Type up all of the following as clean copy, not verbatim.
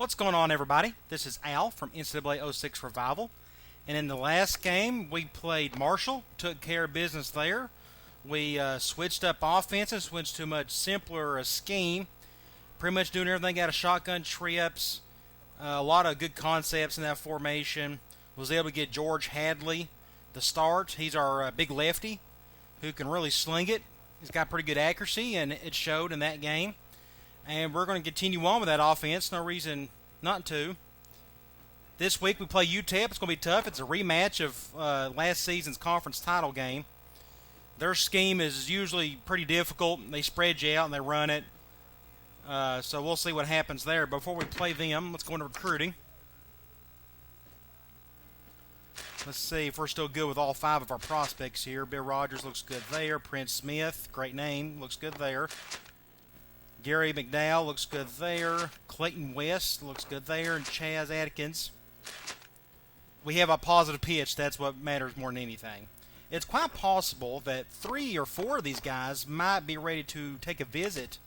What's going on, everybody? This is Al from NCAA 06 Revival. And in the last game, we played Marshall, took care of business there. We switched up offenses, went to a much simpler scheme. Pretty much doing everything out of shotgun trips. A lot of good concepts in that formation. Was able to get George Hadley the start. He's our big lefty who can really sling it. He's got pretty good accuracy, and it showed in that game. And we're going to continue on with that offense. No reason not to. This week we play UTEP. It's going to be tough. It's a rematch of last season's conference title game. Their scheme is usually pretty difficult. They spread you out and they run it. So we'll see what happens there. Before we play them, let's go into recruiting. Let's see if we're still good with all 5 of our prospects here. Bill Rogers looks good there. Prince Smith, great name, looks good there. Gary McDowell looks good there. Clayton West looks good there. And Chaz Atkins. We have a positive pitch. That's what matters more than anything. It's quite possible that 3 or 4 of these guys might be ready to take a visit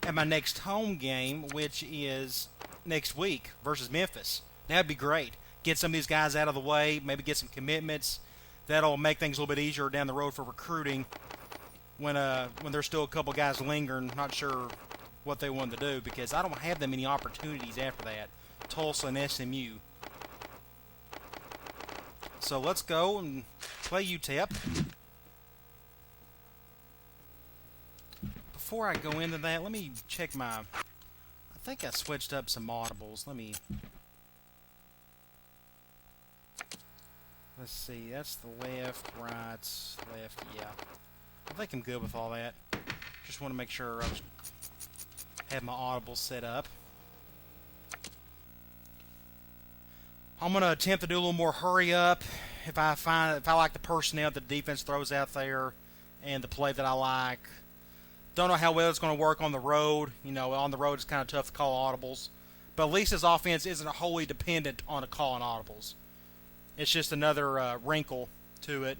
at my next home game, which is next week versus Memphis. That'd be great. Get some of these guys out of the way, maybe get some commitments. That'll make things a little bit easier down the road for recruiting when there's still a couple guys lingering, not sure what they want to do, because I don't have that many opportunities after that. Tulsa and SMU. So let's go and play UTEP. Before I go into that, let me check my... I think I switched up some audibles. Let's see, that's the left, right, left, yeah. I think I'm good with all that. Just want to make sure I have my audible set up. I'm going to attempt to do a little more hurry up. If I like the personnel that the defense throws out there and the play that I like. Don't know how well it's going to work on the road. You know, on the road it's kind of tough to call audibles. But at least his offense isn't wholly dependent on a call on audibles. It's just another wrinkle to it.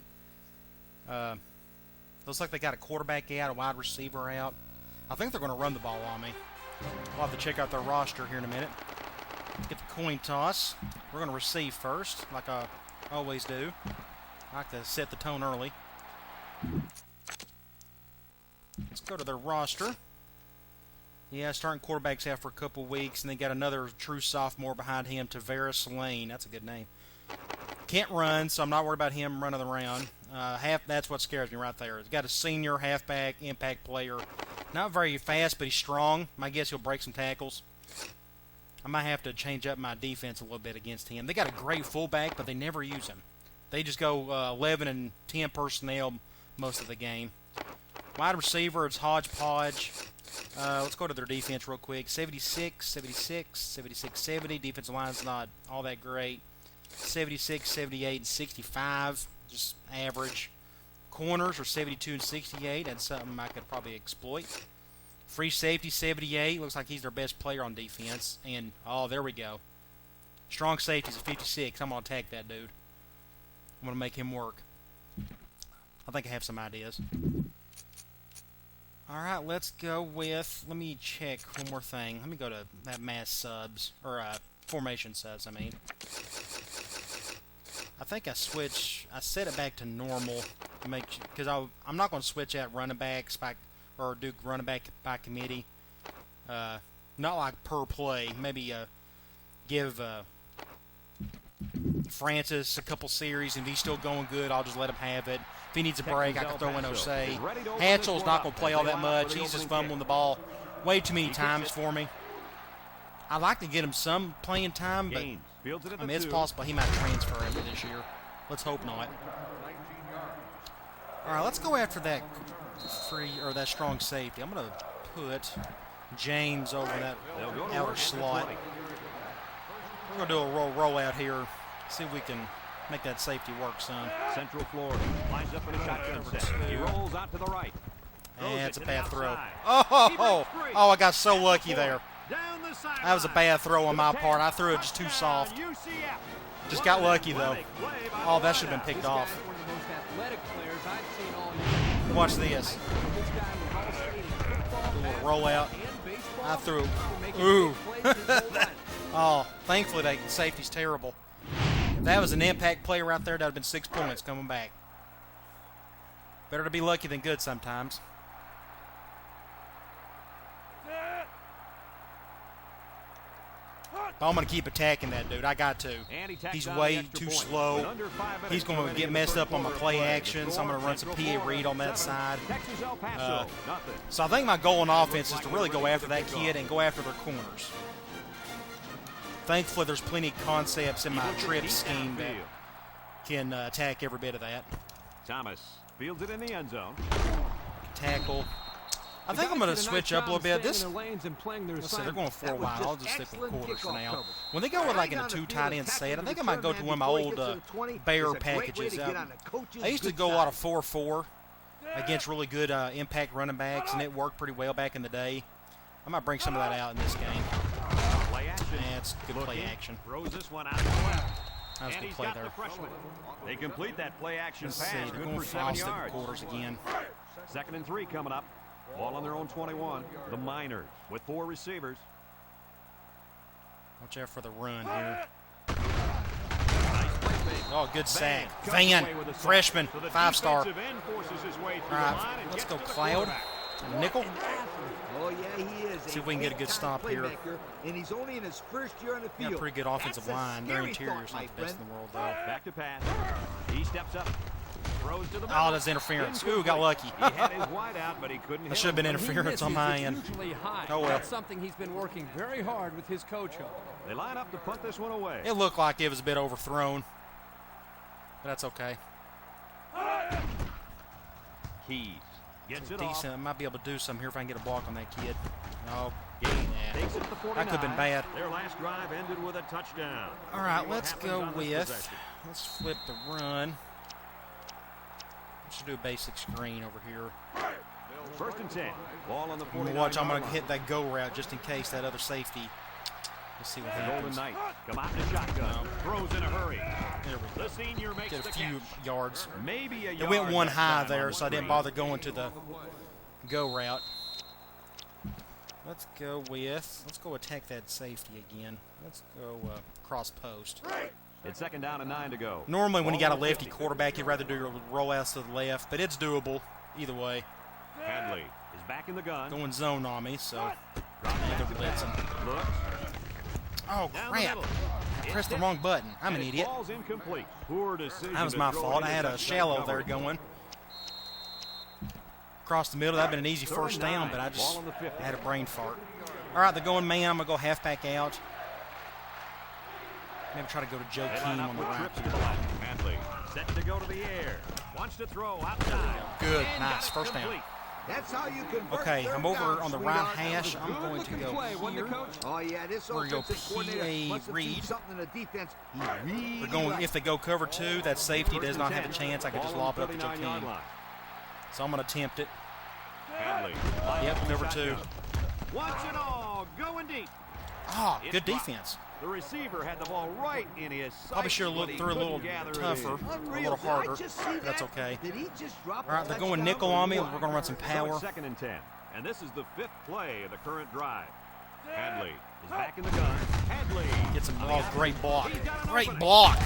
Looks like they got a quarterback out, a wide receiver out. I think they're going to run the ball on me. We'll have to check out their roster here in a minute. Let's get the coin toss. We're going to receive first, like I always do. I like to set the tone early. Let's go to their roster. Yeah, starting quarterback's out for a couple weeks, and they got another true sophomore behind him, Tavares Lane. That's a good name. Can't run, so I'm not worried about him running around. That's what scares me right there. He's got a senior halfback, impact player. Not very fast, but he's strong. My guess he'll break some tackles. I might have to change up my defense a little bit against him. They got a great fullback, but they never use him. They just go 11 and 10 personnel most of the game. Wide receiver, it's hodgepodge. Let's go to their defense real quick. 76, 76, 76, 70. Defensive line's not all that great. 76, 78, and 65, just average. Corners are 72 and 68. That's something I could probably exploit. Free safety, 78. Looks like he's their best player on defense. And, oh, there we go. Strong safety's a 56. I'm going to attack that dude. I'm going to make him work. I think I have some ideas. All right, let's go with, let me check one more thing. Let me go to that mass subs, or formation subs, I mean. I think I set it back to normal to make, because I'm not going to switch out running backs by, or do running back by committee. Not like per play. Maybe give Francis a couple series, and if he's still going good, I'll just let him have it. If he needs a break, I can throw in Osei. Hatchell's not going to play all that much. He's just fumbling the ball way too many times for me. I'd like to get him some playing time, but I mean, it's possible he might transfer after this year. Let's hope not. All right, let's go after that that strong safety. I'm going to put James over that outer slot. We're going to do a roll out here. See if we can make that safety work, son. Central Florida lines up in a shotgun set. He rolls out to the right. And it's a bad throw. Oh, I got so lucky there. That was a bad throw on my part. I threw it just too soft. Just got lucky, though. Oh, that should have been picked off. Watch this. Do a little rollout. I threw. Ooh. Oh, thankfully that safety's terrible. If that was an impact play right there, that would have been 6 points coming back. Better to be lucky than good sometimes. I'm going to keep attacking that dude. I got to. He's way too slow. He's going to get messed up on my play action, so I'm going to run some PA read on that side. So I think my goal in offense is to really go after that kid and go after their corners. Thankfully, there's plenty of concepts in my trip scheme that can attack every bit of that. Thomas fields it in the end zone. Tackle. I think I'm going to switch up a little bit. Let's see, they're going 4 wide. I'll just stick with quarters for now. When they go with like in a 2 tight end set, I think I might go to one of my old Bear packages. I used to go a lot of 4-4 against really good impact running backs, and it worked pretty well back in the day. I might bring some of that out in this game. That's good play action. Throws this one out to the left. That was a good play there. They complete that play action Let's pass. see, they're going 5 stick quarters again. 2nd and 3 coming up. Ball on their own 21. The Miners with 4 receivers. Watch out for the run here. Oh, good sack. Van, freshman, 5-star. All right, let's go Cloud. Nickel. Oh, yeah, he is. See if we can get a good stop here. And he's only in his first year on the field. Got a pretty good offensive line. Their interior's not the best in the world, though. Back to pass. He steps up. Throws to the Oh, that's interference. Ooh, got lucky. He had his wide out, but he couldn't. That should have been interference on my end. Oh, well. That's something he's been working very hard with his coach on. They line up to punt this one away. It looked like it was a bit overthrown, but that's okay. Keys gets it Decent. I off. might be able to do something here if I can get a block on that kid. Oh, Takes yeah. it to the 49. That could have been bad. Their last drive ended with a touchdown. All right, What let's happens go on this with, possession? let's flip the run. Let's do a basic screen over here. 1st and 10. Ball on the I'm 49. gonna watch. I'm gonna hit that go route just in case that other safety. Let's see what The Golden happens. Knights come out in a shotgun. No. Throws in a hurry. There we The go. senior makes Get the a few catch. yards. Maybe a It yard went one that high time there, on the so I didn't screen. bother going to the go route. Let's go attack that safety again. Let's go cross post. It's 2nd down and 9 to go. Normally when you got a Ball on the lefty 50. quarterback, you'd rather do your rollouts to the left, but it's doable either way. Hadley is back in the gun. Going zone on me, so they're blitzing. Looks. Oh, Down the crap. middle. I pressed the wrong button. I'm an And it idiot. falls incomplete. Poor decision. That was to my throw it fault. I into had a that shallow cover. there going. Across the middle, that'd been an easy 3rd first and down, 9. but I just Ball on the 50. had a brain fart. All right, they're going man. I'm going to go halfback out. Maybe try to go to Joe They Keem line up on the with right. trips to the left. Hadley set to go to the air. Wants to throw outside. Good, And nice, got it first down. complete. That's how you convert Okay, third I'm over down, on the sweetheart. right hash. I'm going to go here. Oh, yeah, this We're gonna go offensive coordinator PA must have seen read. something in the defense. He really We're going. likes. If they go cover 2, that safety 1st does and not have a 10. chance. I could just Ball on lob it up to Joe 39-yard Keem. line. So I'm going to attempt it. Hadley. Yep, cover 2. Watch it all. Going deep. Oh, It's good blocked. defense. The receiver had the ball right in his sight. Probably should have but looked he through a little couldn't gather it tougher, in. a Unreal. little Did I harder. just see That's that? okay. Did he just drop All right, a they're going touchdown nickel on me. or We're what? going to run some So power. it's 2nd and 10. And this is the 5th play of the current drive. Hadley is back in the gun. Hadley. Get some on the oh, outside. great block. He's got an Great opening. block.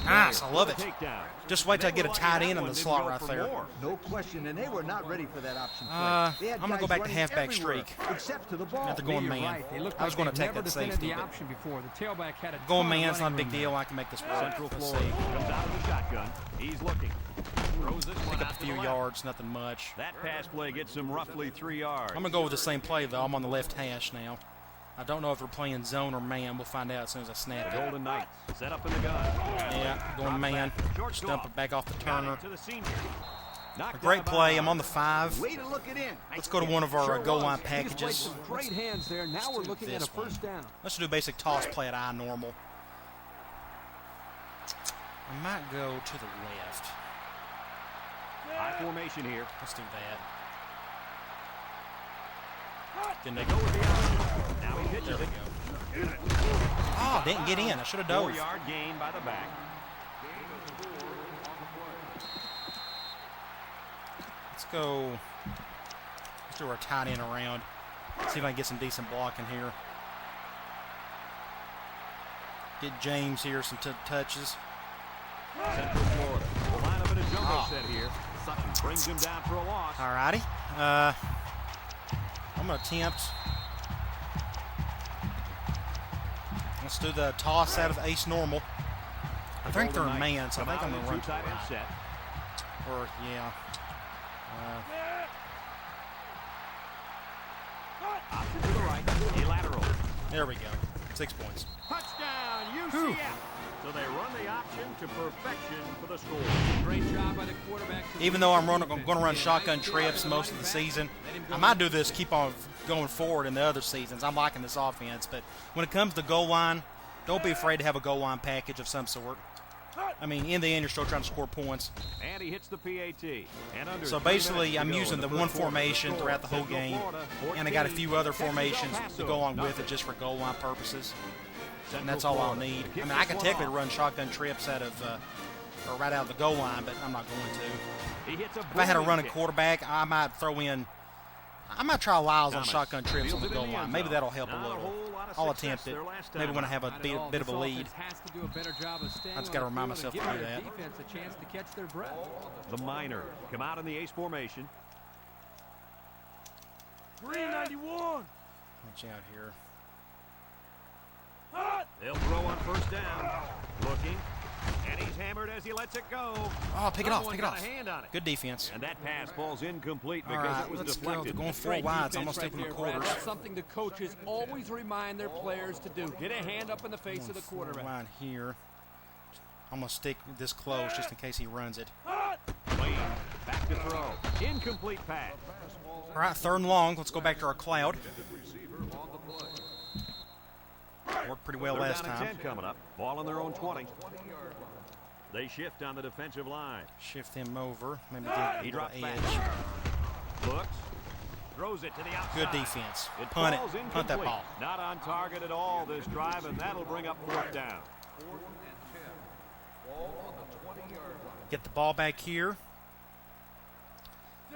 Nice, I love it. Takedown. Just wait till I They get a were lucky tight that end in one the didn't slot go right for there. more. No question, and they were not ready for that option play. They had I'm gonna go guys back to running halfback everywhere streak. Except to the ball. Now they're going man. Right. They looked I was like going to they've attack never that defended safety. the but option before. The tailback had a Going ton of man's not a running big room. deal. I can make this work. Central Let's Florida see. comes out of the shotgun. He's looking. Throws this one Pick up out a to few the left. yards, nothing much. That pass play gets him roughly 3 yards. I'm going to go with the same play, though. I'm on the left hash now. I don't know if they're playing zone or man. We'll find out as soon as I snap The it. Golden Knights set up in the gun. Yeah, going man. Stump it back off the Got Turner. it to the senior. A Knocked great out of play. I'm bounds. on the 5. Way to look it in. Let's go to one of our goal line He's played packages. some great hands there. Now we're do looking at a this one. first down. Let's do a basic toss play at I normal. I might go to the left. High formation here. Let's do that. Then They they go go. with the option. Now he There pitches we it. go. Oh, didn't get in. I should have dove. 4-yard gain by the back. Let's go. Let's do our tight end around. See if I can get some decent blocking here. Get James here some touches. Central Florida will line up in a jumbo set here. Sutton brings him down for a loss. Alrighty. I'm going to attempt. Let's do the toss out of the ace normal. I think they're in man, so I think I'm going to run to the right. Set. Or, yeah. Option to the right. A lateral. There we go. 6 points. Touchdown, UCF. Whew. So they run the option to perfection for the score. Great job by the quarterback. Even though I'm going to run shotgun trips most of the season, I might do this, keep on going forward in the other seasons. I'm liking this offense, but when it comes to goal line, don't be afraid to have a goal line package of some sort. I mean, in the end, you're still trying to score points. And he hits the PAT. And under So basically, I'm using the one formation throughout the whole game, and I got a few other formations to go along with it just for goal line purposes. And that's all I'll need. I mean, I can technically run shotgun trips out of, or right out of the goal line, but I'm not going to. If I had to run a quarterback, I might throw in, I might try Lyles on shotgun trips on the goal line. Maybe that'll help a little. I'll attempt it. Maybe when I have a bit of a lead. I just got to remind myself to do that. The Miners come out in the ace formation. 391. Watch out here. They'll throw on first down. Looking. And he's hammered as he lets it go. Oh, pick it off, pick it Got off. a hand on it. Good defense. And that pass falls incomplete All because right, it was let's go. deflected. They're going 4 wides. I'm going to stick with the quarters. That's something the coaches always remind their players to do. Get a hand up in the face of the 4 quarterback. wide here. I'm going to stick this close just in case he runs it. Wayne back to throw. Incomplete pass. All right, 3rd and long. Let's go back to our cloud. Worked pretty well last Down time. and 10 coming up. Ball on their own 20. They shift on the defensive line. Shift him over. Maybe get a He little drops back. edge. Looks. Throws it to the outside. Good defense. It Punt it. falls Punt that incomplete. ball. Not on target at all this drive, and that'll bring up 4th down. Get the ball back here.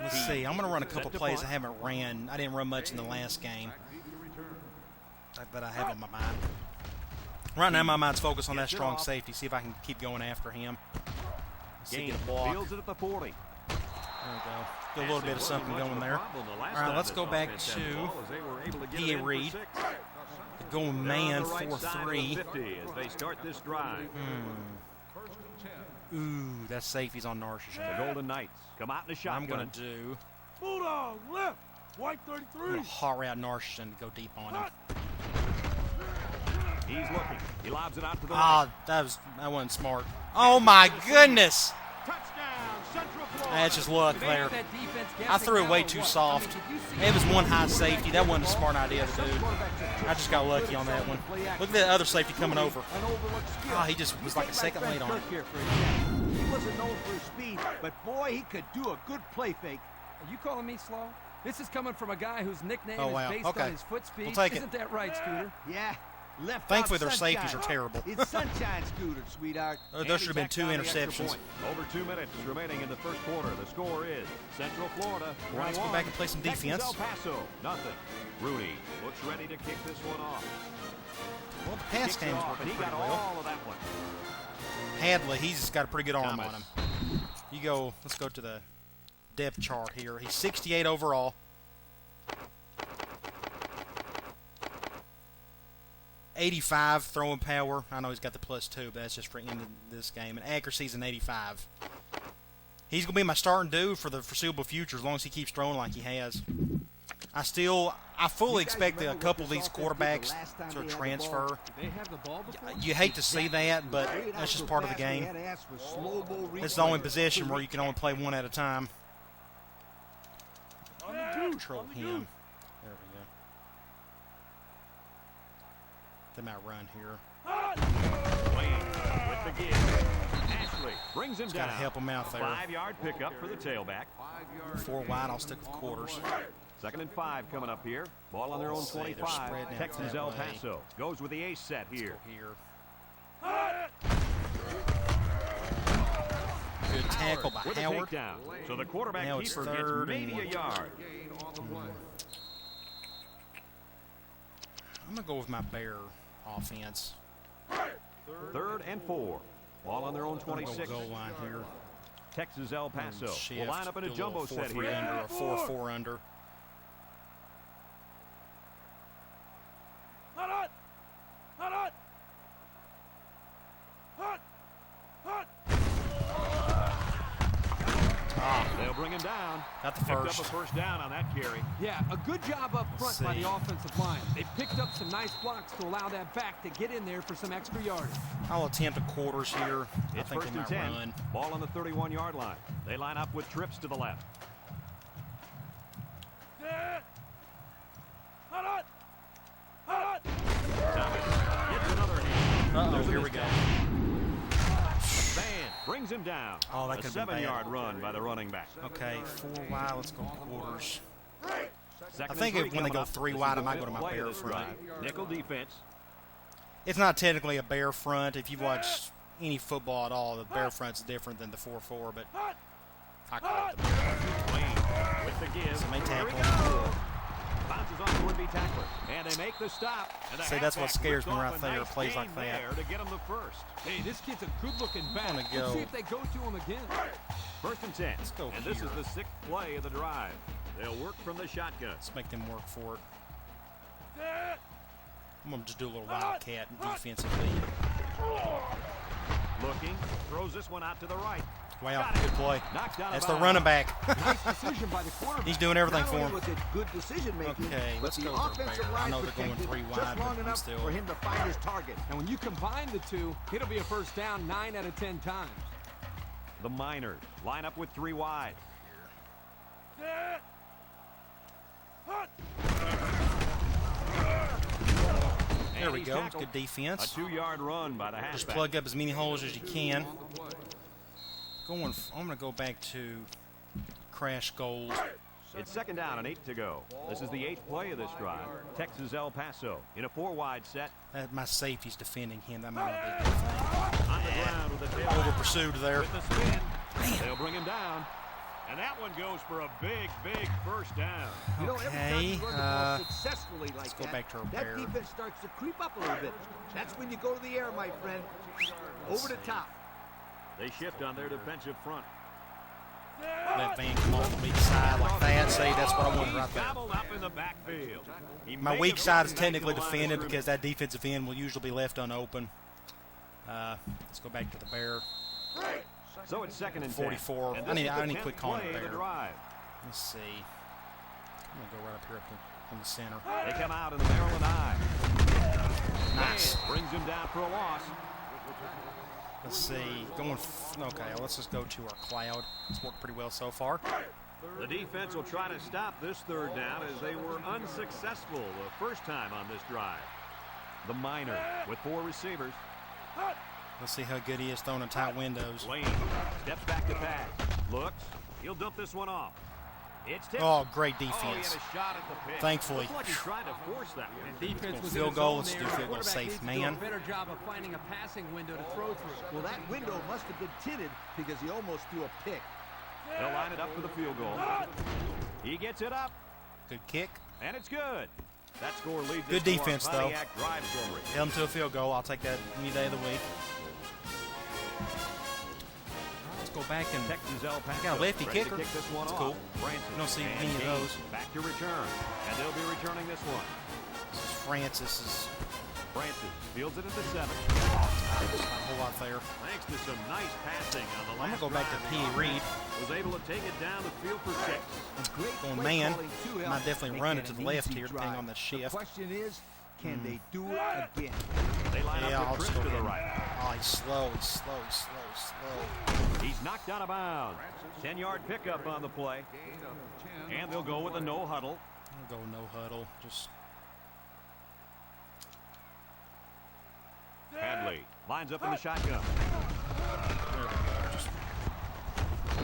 Let's see. I'm going to run a couple plays I haven't ran. I didn't run much in the last game that I have on my mind. Right now, my mind's focused on that strong safety. See if I can keep going after him. See, get a block. Fields it at the 40. There we go. Get a little bit of something going there. All right, let's go back to P.A. Reed. Going man 4-3. As they start this drive. Ooh, that safety's on Narcissus. The Golden Knights come out in a I'm shotgun. going to do Bulldog left. White 33. a hot route Narcissus to go deep on him. He's looking. He lobs it out to the Ah, that wasn't smart. Oh my goodness! Touchdown, Central Florida. That's just luck there. I threw it way too soft. It was one high safety. That wasn't a smart idea to do. I just got lucky on that one. Look at that other safety coming over. Oh, he just was like a second late on it. He wasn't known for his speed, but boy, he could do a good play fake. Are you calling me slow? This is coming from a guy whose nickname Oh, wow. is based Okay. on his foot speed. We'll take it. Isn't that right, Scooter? Yeah. Left Thankfully, off their safeties sunshine. are terrible. It's sunshine, Scooter, sweetheart. There should have been 2 interceptions. Over 2 minutes remaining in the first quarter. The score is Central Florida. Well, let's go back and play some Texas defense. El Paso, nothing. Rooney looks ready to kick this one off. Well, the pass Kicks it game's off, working and he pretty got well. all of that one. Hadley, he's got a pretty good arm on Thomas. him. You go, let's go to the depth chart here. He's 68 overall. 85 throwing power. I know he's got the +2, but that's just for ending this game. And accuracy's an 85. He's going to be my starting dude for the foreseeable future as long as he keeps throwing like he has. I fully expect a couple of these quarterbacks to transfer. They have the ball before? You hate to see that, but that's just part of the game. It's the only position where you can only play one at a time. Control him. There we go. They might run here. Wayne with the give. Ashley brings him Just down. got to help him out there. 5-yard pickup for the tailback. 4 wide, I'll stick with quarters. 2nd and 5 coming up here. Ball on their own See, they're 25. spreading out Texas that El way. Paso goes with the ace set here. Here. Good tackle by With a Howard. takedown. So the quarterback Now it's keeper gets 3rd maybe a and yard. I'm going to go with my bear offense. 3rd and 4. Ball on their own 26. Goal line here. Texas El Paso Shift, will line up in a do jumbo little set 4-3 here. under, or 4-4 under. They'll bring him down. Got the Picked up first. a first down on that carry. Yeah, a good job up front by see. the offensive line. They picked up some nice blocks to allow that back to get in there for some extra yardage. I'll attempt a quarters here. I It's think first they and might 10. run. Ball on the 31-yard line. They line up with trips to the left. Thomas gets another hand. Uh-oh, here we go. Van brings him down. Oh, that a could've been 7-yard bad. run by the running back. Okay, 4 wide. Let's go quarters. Second I think and if 3 when they coming go up. 3 This is wide, the I might fifth go to my play of bear this front. drive. Nickel defense. It's not technically a bear front. If you've watched any football at all, the bear front's different than the 4-4, but I call it the bear. Wayne with the give. So may Here he tackle. goes. Bounces off the would-be tackler. And they make the stop. And the See, that's what halfback scares rips me off right a there, nice plays gain like that. there to get him the first. Hey, this kid's a good-looking back. wanna Let's go. see if they go to him again. First and 10. Let's go And this here. is the 6th play of the drive. They'll work from the shotgun. Let's make them work for it. I'm going to just do a little wildcat defensively. Looking. Throws this one out to the right. Wow, good play. Knocked out That's of the bounds. running back. Nice decision by the quarterback. He's doing everything Not for only him. was it good decision making, Okay, but let's the go with the offensive bear. I line know they're going protected 3 wide, just but long I'm enough still- for him to find his target. And when you combine the two, it'll be a first down 9 out of 10 times. The Miners line up with 3 wide. There And we he's go. tackled. Good defense. A 2-yard run by the halfback. Just plug up as many holes as you can. I'm going to go back to Crash Gold. It's 2nd down and 8 to go. This is the 8th play of this drive. Texas El Paso in a 4-wide set. My safety's defending him. That might not be a good thing. On the ground with the tail. Over pursued there. With the spin. They'll bring him down. And that one goes for a big, big first down. You know, every time you run the ball successfully like let's go that, back to our that bear. defense starts to creep up a little bit. That's when you go to the air, my friend. Over the top. They shift on their defensive front. Let Van come off the weak side like that. See, that's what I wanted He's right there. gobbled up in the backfield. He My may weak have side is run back technically to the line of defended scrimmage. because that defensive end will usually be left unopen. Let's go back to the bear. So it's 2nd and 10. 44. And I need this is to the quit 10th calling play it of the bear. drive. Let's see. I'm going to go right up here in the center. They come out in the Maryland eye. Nice. Man brings him down for a loss. Let's see. Okay, let's just go to our cloud. It's worked pretty well so far. The defense will try to stop this 3rd down as they were unsuccessful the first time on this drive. The Miner with 4 receivers. Let's see how good he is throwing in tight windows. Lane steps back to pass. Looks. He'll dump this one off. It's tipped. Oh, great Oh, he had defense. a shot at the pitch. Thankfully. Looked like he tried to force that one. Defense was Field in his goal, zone let's there. do The field goal quarterback safe needs to man. do a better job of finding a passing window to throw through. Well, that window must have been tinted because he almost threw a pick. They'll line it up for the field goal. He gets it up, Good kick. and it's good. That score leads Good us to our defense, though. Pontiac drive summary. Held him to a field goal. I'll take that any day of the week. Let's go back and Texas El Paso. got a lefty ready to kicker. kick this one That's off. cool. Francis You don't see and many of Gaines those. Back to return, and they'll be returning this one. this is Francis is Francis fields it at the 7. not a whole lot there. Thanks to some nice passing on the I'm last gonna go back to drive. P. Reed. Was able to take it down the field for 6. Great Going play man. calling, too, Might helps definitely make run that it to an the left easy here, depending drive. on the shift. The question is, can they do it again? They line Yeah, up I'll with just Tripp go to the ahead. right. Oh, he's slow. He's slow. He's knocked out of bounds. 10-yard pickup on the play. And they'll go with a no huddle. I'll go no huddle. Just Hadley lines up in the shotgun. there we go. Just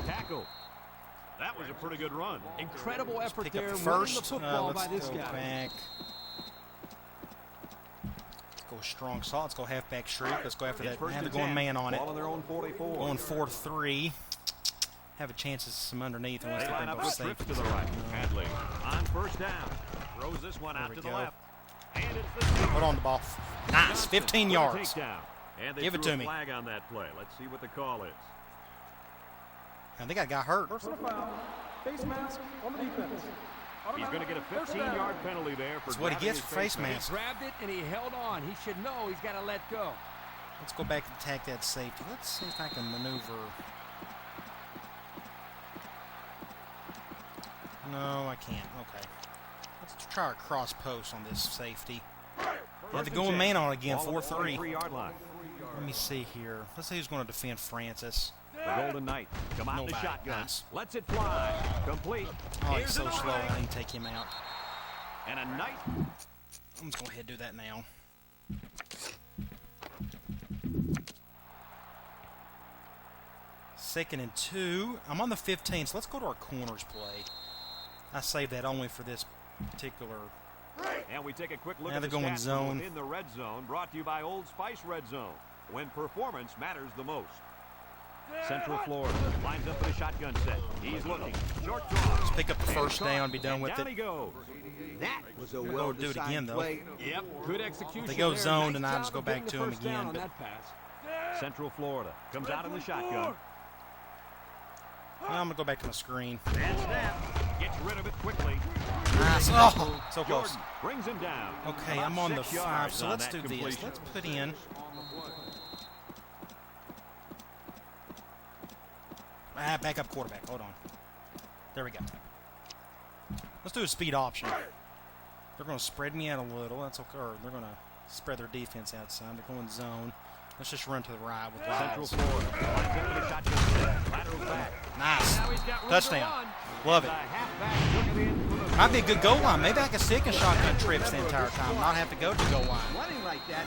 Tackle. That was a pretty good run. Incredible effort pick up there, the running first. the football Let's by this go guy. back. Let's go strong salt. Let's go halfback streak. Let's go after It's that. first Have and it going 10. man on it. Ball on their own 44. Going 4-3. Have a chance of some underneath unless They they line bring up both with Tripp safeties. to the right. Hadley on first down. Throws this one out There to we the go. left. And it's the Hold on the ball. Nice. 15 With a yards. takedown. And they Give it threw to a me. flag on that play. Let's see what the call is. I think I got hurt. Personal foul. Face mask on the defense. He's going to get a 15-yard penalty there for That's what he grabbing gets his for face mask. mask. He grabbed it and he held on. He should know he's got to let go. Let's go back and attack that safety. Let's see if I can maneuver. No, I can't. Okay. Let's try a cross post on this safety. Have to go in man on it again, 4-3. 3-yard line. Let me see here. Let's see who's going to defend Francis. The Golden Knight come out in the Nobody. shotgun. Nice. Lets it fly. Complete. Oh, he's Here's so another slow. one. I didn't take him out. And a Knight. I'm just going to go ahead and do that now. Second and 2. I'm on the 15, so let's go to our corners play. I saved that only for this particular. And we take a quick look Now at the they're going stats zone. in the red zone. Brought to you by Old Spice Red Zone. When performance matters the most. Central Florida lines up for the shotgun set. He's looking. Short throw. Let's pick up the first down, be done And with down it. he goes. That was a do it well-designed again, though. play. Yep, good execution. They go there. zone, Nice and I job just go of back getting to the him first down again, on but- that pass. Central Florida comes out in the shotgun. I'm going to go back to my screen. And snap. Gets rid of it quickly. Nice. Oh, so close. Jordan brings him down. Okay, About I'm on the 6 5, yards so on let's that do this. completion. Let's put in. Backup quarterback. Hold on. There we go. Let's do a speed option. They're going to spread me out a little. That's okay. Or they're going to spread their defense outside. They're going zone. Let's just run to the right with Central Lyles. Florida lines up for the shotgun set. Lateral back. Nice. Now he's got room Touchdown. to run. Love The it. halfback took it in for the Might be a good goal line. Maybe I can stick in shotgun trips the entire time. Not have to go to goal line. Running like that,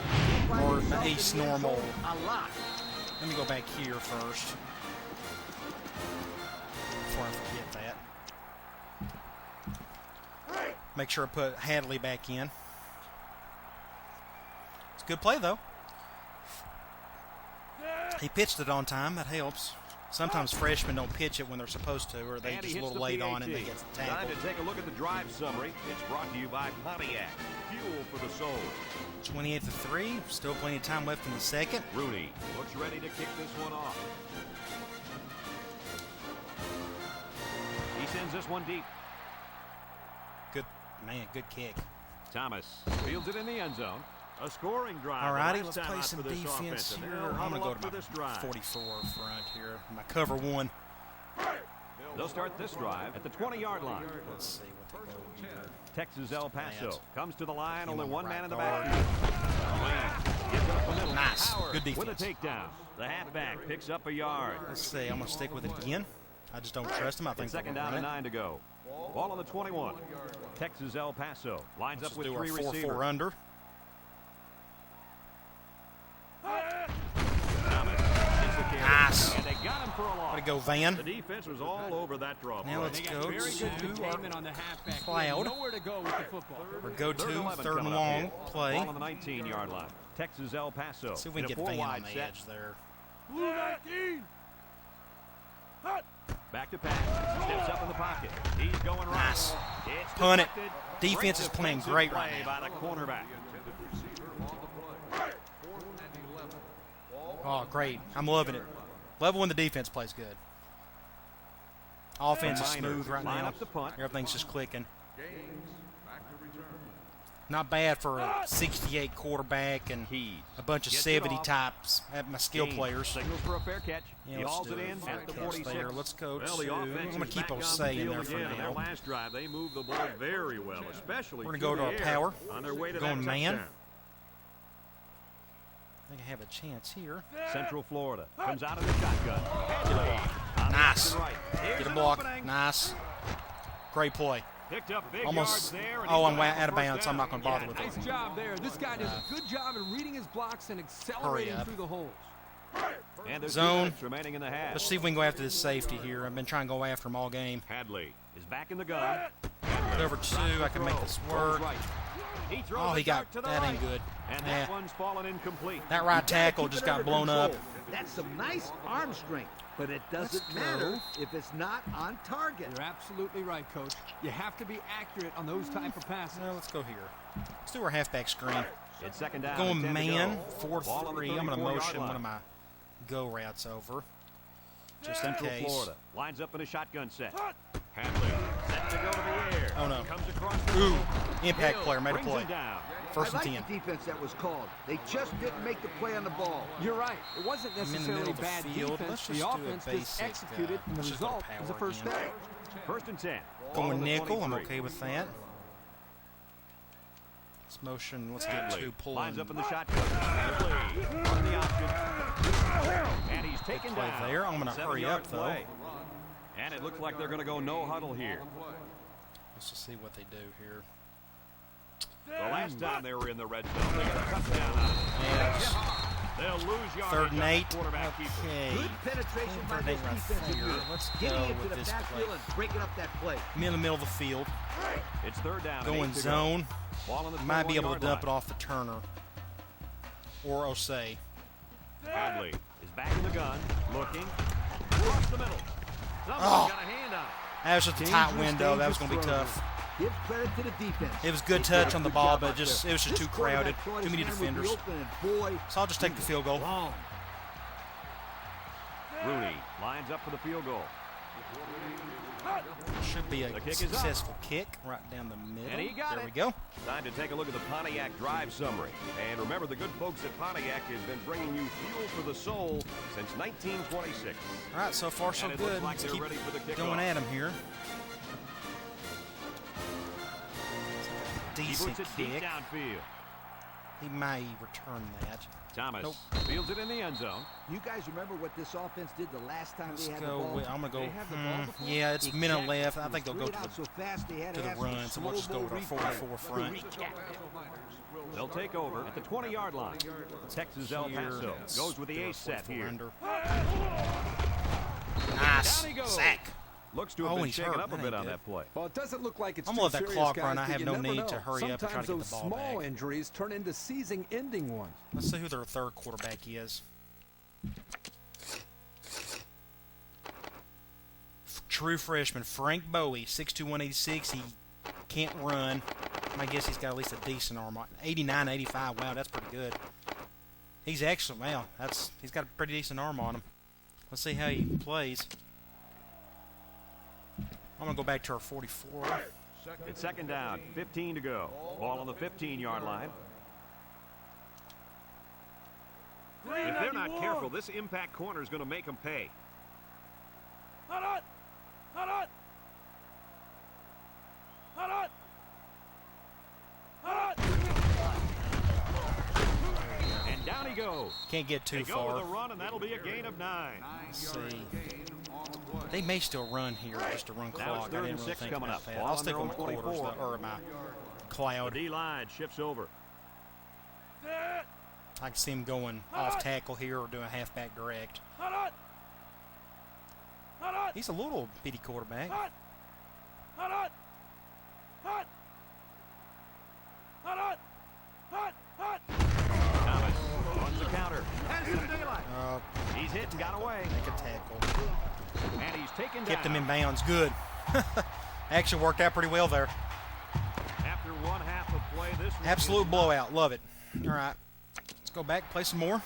Or himself in ace the end normal. zone a lot. Let me go back here first. Before I forget that. Make sure I put Hadley back in. It's a good play, though. He pitched it on time. That helps. Sometimes freshmen don't pitch it when they're supposed to, or they And he just a hits little the late PAT. on it and they get Time tackled. to take a look at the drive summary. It's brought to you by Pontiac. Fuel for the soul. 28-3. Still plenty of time left in the second. Rooney looks ready to kick this one off. He sends this one deep. Good, man, good kick. Thomas fields it in the end zone. A scoring drive. All The righty, last let's time play out some for this defense offense, and here. they'll I'm going to huddle go up to for my this drive. 44 front here. My cover one. They'll start this drive at the 20-yard line. Let's see what they go here. Texas El Paso comes to the line. Him Only on the one right man in the guard. backfield. Lane gives it up the middle. Nice. Howard Good with a defense. takedown. The halfback picks up a yard. Let's see. I'm going to stick with it again. I just don't trust him. I think It's they're second gonna down and run it. 9 to go. Ball on the 21. Texas El Paso lines Let's up with do our 3 4-4 receivers. under. Thomas gets the carry. Nice. And they got him for a loss. Way to go, Van. The defense was all over that draw Now play. let's They go got very good to containment on the halfback. He Cloud. had nowhere to go with the football. or go Third and to 11 third and coming up long here. play. Ball on the 19-yard line. Texas El Paso. See if we in can a get Van 4-wide on the set. edge there. Back to pass. Steps up in the pocket. He's going right. Nice. It's Punt it. deflected. Defense Great is playing defensive great right play now. by the cornerback. Oh, great. I'm loving it. Love when the defense plays good. Offense is Minor smooth right line now. up the punt. Everything's just clicking. Not bad for a 68 quarterback and Keys a bunch of gets it 70 off. types. Have my skill Gaines players. signals for a fair catch. Yeah, He let's hauls do it in fair at the catch 46. there. Let's go Well, the to. offense I'm going is to keep back on the Osei in field there for again. In their now. last drive, they moved the ball very well, especially We're gonna through go to the our air power. on their way to Going that man. touchdown. I think I have a chance here. Central Florida comes out of the shotgun. Hadley on the Nice. left and right. Here's Get a an block. opening. Nice. Great play. Picked up big Almost. yards there. And Oh, he's I'm got out of first bounds, so I'm down. not going to bother with Nice it. job there. This guy does a good job in reading his blocks and accelerating up. through the holes. And there's 2 Zone. minutes remaining in the half. Let's see if we can go after this safety here. I've been trying to go after him all game. Hadley is back in the gun. Put over 2. I can make this work. Right. He throws Oh, a he got dart to the that. right. Ain't good. And Yeah. that one's fallen incomplete. That right tackle Keep just it got under blown up. control. That's some nice arm strength, but it doesn't Let's matter if it's not on target. You're absolutely right, Coach. You have to be accurate on those type of passes. Well, let's go here. Let's do our halfback screen. It's second down. Going and 10 to man, go. Ball on the 4-3. I'm going to 34-yard motion line. one of my go routes over. Just in Central case. Florida lines up in a shotgun set. Handley set to go to the air. Oh, no. Comes across the Ooh, middle. impact Hill player made a brings play. him down. First I and like 10. the defense that was called. They just didn't make the play on the ball. You're right. It wasn't I'm in the necessarily middle of the bad field. defense. Let's The just do a offense just basic, executed, and the let's just go result is a power first again. down. First and 10. Ball on Going the nickel. I'm 23. okay with that. Let's motion. Let's get Handley two pulling. lines up in the shotgun. Handley on the option. And he's taken play down. there. I'm gonna hurry 7-yard up, though. play. And it looks like they're going to go no huddle here. Let's just see what they do here. The last time they were in the red zone, they got a touchdown out of it. Yeah, They'll lose yardage. third and on the 8. quarterback keeper. Okay. Good penetration by Third this and 8 right defensive there. unit. Let's Getting go into with the this play. backfield and breaking up that play. I'm in the middle of the field. It's third down. and Going 8 to go. zone. Ball on the Might be able to 21-yard dump it line. off the Turner. Or Osei. Handley is back in the gun, looking across the middle. Someone's Oh. got a hand on it. That was just a tight window. That was going to be Dangerous tough. Give credit to the defense. It was good They did touch a on the good ball, job but out just there. it was just This too crowded. quarterback thought Too his many man would be defenders. open, and boy, So I'll just take the field goal. long. Rooney lines up for the field goal. Should be a The kick is up. successful kick right down the middle. And he got there it. we go. Time to take a look at the Pontiac drive summary. And remember, the good folks at Pontiac has been bringing you fuel for the soul since 1926. All right, so far so And it looks good. like Let's they're keep ready for the kickoff. going at him here. He Decent puts it deep kick. downfield. He may return that. Thomas Nope. fields it in the end zone. You guys remember what this offense did the last time Let's they had the go ball? with, I'm going to They go, had the ball before? yeah, it's a minute Exactly. left. I think they'll go Threw it to out the, so fast they had to the have some run, so we'll just go with our slow-mo 44 front. They'll take over at the 20-yard line. Texas El Here, Paso let's goes with the do our ace set 44 here. under. Nice. Down he goes. Sack. Looks to have Oh, been he's shaken hurt. up a That bit ain't on good. that play. Well, it doesn't look like it's I'm too gonna let that serious, clock guys, run. I but have you no never need know. to hurry up and try to Sometimes get those the ball small back. injuries turn into season-ending ones. Let's see who their third quarterback is. True freshman, Frank Bowie, 6'2", 186. He can't run. I guess he's got at least a decent arm. 89, 85. Wow, that's pretty good. He's actually, wow, he's got a pretty decent arm on him. Let's see how he plays. I'm going to go back to our 44. It's second down, 15 to go. Ball on the 15-yard line. If they're not careful, this impact corner is going to make them pay. And down he goes. Can't get too They go far. with a run, and that'll be a gain of 9. Let's see. They may still run here just to run Now it's clock. third I and didn't really 6 think coming about up. that. Ball I'll on stick their on my own quarters 24. or my The cloud. D-line shifts over. I can see him going off tackle here or doing a halfback direct. He's a little bitty quarterback. Thomas runs the counter. He's hit and got away. Make a tackle. And he's taken Kept him down. in bounds. Good. Actually worked out pretty well there. After one half of play, this one Absolute is blowout. Love it. All right. Let's go back, play some more.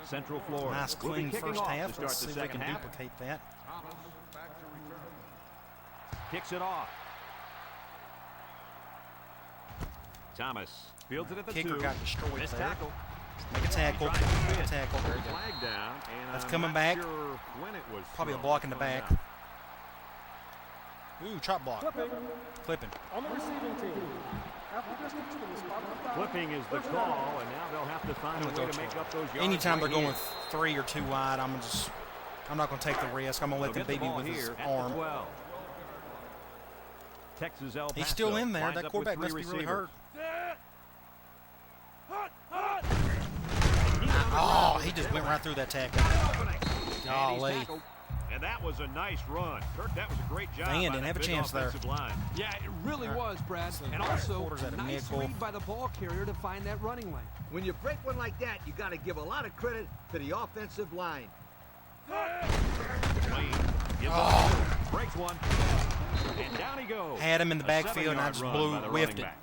Central Florida. Nice, Will be clean kicking first off to half. start Let's the see if we second can half. duplicate that. Kicks it off. Thomas fields it at the Kicker 2. got destroyed Missed there. tackle. Make a tackle. He tried to Make a fit. tackle. Very good. Flag down. And That's I'm coming not back. Sure when it was Probably a thrown. block in the Coming back. down. Ooh, chop block. Clipping. On the receiving team. After distance to the spot of the foul. Flipping is the call, and now they'll have to find a I'm gonna way go to make to up those yards. Anytime they're right going here. 3 or 2 wide, I'm not going to take the risk. I'm going to let They'll them get beat me ball with his here at arm. the 12. Texas El Paso He's still in there. lines That up with quarterback 3 must be really receivers. hurt. Oh, he just went right through that tackle. And he's Golly. tackled. And that was a nice run. Kirk, that was a great job. Van by didn't that have a big chance there. offensive line. Yeah, it really was, Brad. So And also, quarters at a nice nickel. read by the ball carrier to find that running lane. When you break one like that, you got to give a lot of credit to the offensive line. Lane gives up, breaks one, and down he goes. Had him in the A backfield, and I 7-yard just run blew, by the whiffed running it. back.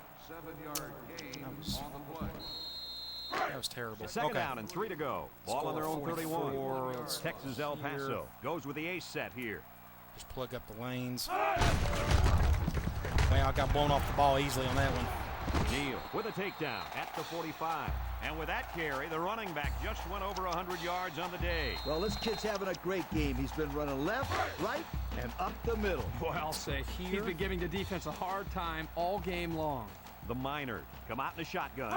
That was terrible. Second Okay. down and 3 to go. Ball on their own 31. 44. Let's Texas go El here. Paso goes with the ace set here. Just plug up the lanes. Well, I got blown off the ball easily on that one. Neal with a takedown at the 45. And with that carry, the running back just went over 100 yards on the day. Well, this kid's having a great game. He's been running left, right, and up the middle. Boy, I'll say, he's Here. been giving the defense a hard time all game long. The Miners come out in the shotgun.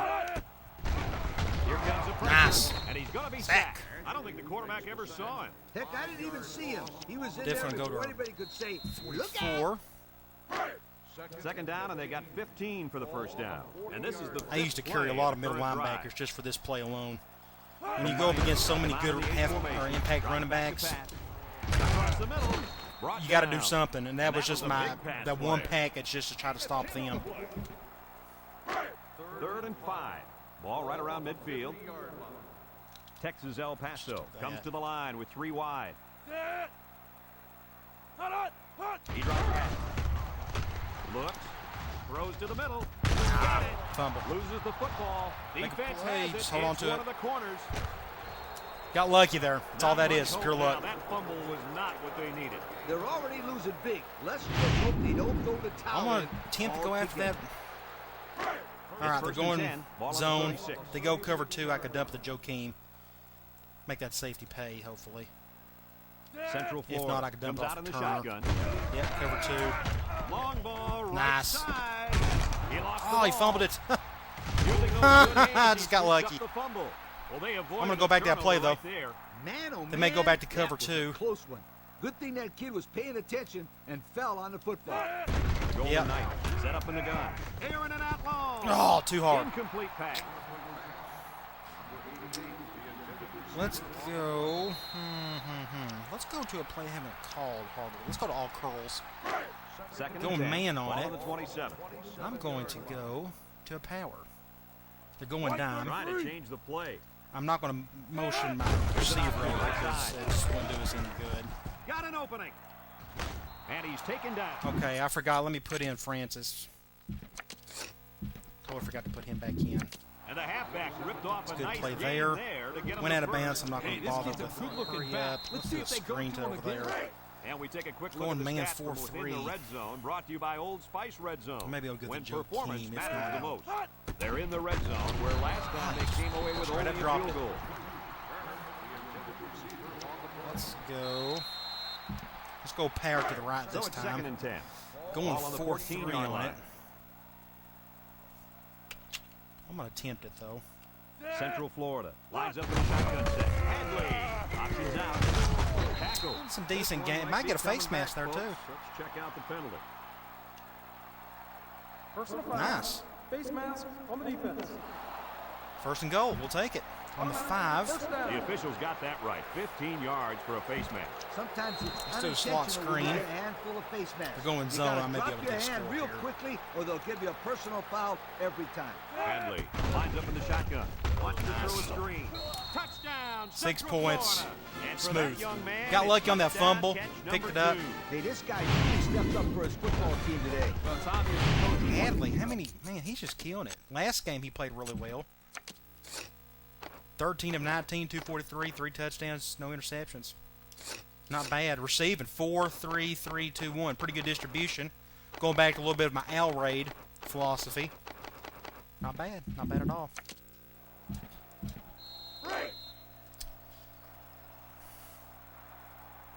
Here comes the pressure, Nice. and he's going to be Sack. sacked. I don't think the quarterback ever saw him. Heck, I didn't even see him. He was in Different there go before to anybody could say, look out. 4. Second down, and they got 15 for the first down. And this is the I used to fifth carry a play lot of the middle current linebackers drive. just for this play alone. When you go up against so many good impact running backs, Across the middle, brought you got to do down. something, and that was just was a big pass that one play. package just to try to stop them. 3rd and 5. Ball right around midfield. Texas El Paso comes to the line with 3 wide. He drops back. Looks. Throws to the middle. Got it. Fumble. Loses the football. Make a Defense play. has it. Just hold on It's to one it. of the corners. Got lucky there. That's all that Not is. much Pure hope now. luck. That fumble was not what they needed. They're already losing big. Let's just hope they don't go to town. I'm going to attempt to go after that. All right, they're First and going 10, ball on the zone. 36. They go cover 2. I could dump the Joakim. Make that safety pay, hopefully. Central If Florida not, I could dump comes off out in the Turner. shotgun. Yep, cover 2. Long ball, right Nice. side. He lost the Oh, he ball. fumbled it. Using those good hands, I he just got scooped lucky. up the fumble. Well, they avoided I'm gonna the go back to that play, turnover though. right there. Man, oh, They may go back to cover that was a 2. close one. Good thing that kid was paying attention and fell on the football. Golden Yep. Knight set up in the gun. Aaron and out long. Oh, too hard. Incomplete pass. Let's go. Let's go to a play I haven't called hardly. Let's go to all curls. Second Go and 10. man on Ball it. on the 27. I'm going to go to a power. They're going dime. Trying to change the play. I'm not going to motion my receiver over because it just won't do us any good. Got an opening. And he's taken down. Okay, I forgot. Let me put in Francis. Totally forgot to put him back in. And the halfback ripped off a good nice play gain there. to get him Went the out of first. bounds. I'm not going Hey, to this bother kid's a with good-looking hurry back. up. Let's Let's see do a if they go screen to to him over again. there. And we take a quick look Going at the man stats from within 4-3. the red zone, brought to you by Old Spice Red Zone. Maybe I'll get when the Joe performance Keane, if matters not. the most. They're in the red zone, where last time they came away with Right, only I a dropped field it. goal. Let's go. Let's go power to the right So this it's second time. and 10. Going Ball on the 4-3 14-yard on line. it. I'm going to attempt it, though. Central Florida lines up in a shotgun set. Hadley options out. Tackle. Some decent game. Might get a face mask there, too. Let's check out the penalty. Personal foul. Nice. Face mask on the defense. First and goal. We'll take it. On the 5. First down. The officials got that right. 15 yards for a face mask. Sometimes it's Let's do a slot unintentional when you screen. get a handful of face masks. They're going You zone. gotta I may be drop able to your get a hand score real here. quickly, or they'll give you a personal foul every time. Hadley lines up in the shotgun. Wants to throw a screen. Touchdown. 6 Central points. Florida. And for Smooth. that young man, Got it's lucky on that touchdown fumble. catch Picked number it up. 2. Hey, this guy really stepped up for his football team today. Well, it's obvious the coach is Hadley, how many? Man, he's just killing it. Last game, he played really well. 13 of 19, 243, 3 touchdowns, no interceptions. Not bad. Receiving 4, 3, 3, 2, 1. Pretty good distribution. Going back to a little bit of my Al Raid philosophy. Not bad. Not bad at all.